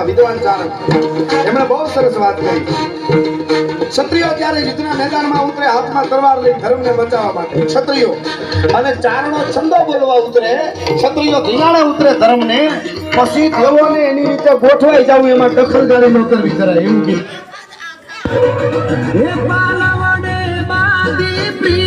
વિદ્વાન ચાણક એમણે બહુ સરસ વાત કરી. ક્ષત્રિયો જ્યારે યુદ્ધના મેદાનમાં ઉતરે હાથમાં તલવાર લઈ ધર્મને બચાવવા માટે ક્ષત્રિયો, અને ચારણો છંદો બોલવા ઉતરે, ક્ષત્રિયો ધીયાણે ઉતરે ધર્મને, પછી દેવોને એની રીતે ગોઠવાઈ જવું એમાં દખલદારી ન કરવી જરાય એવું કે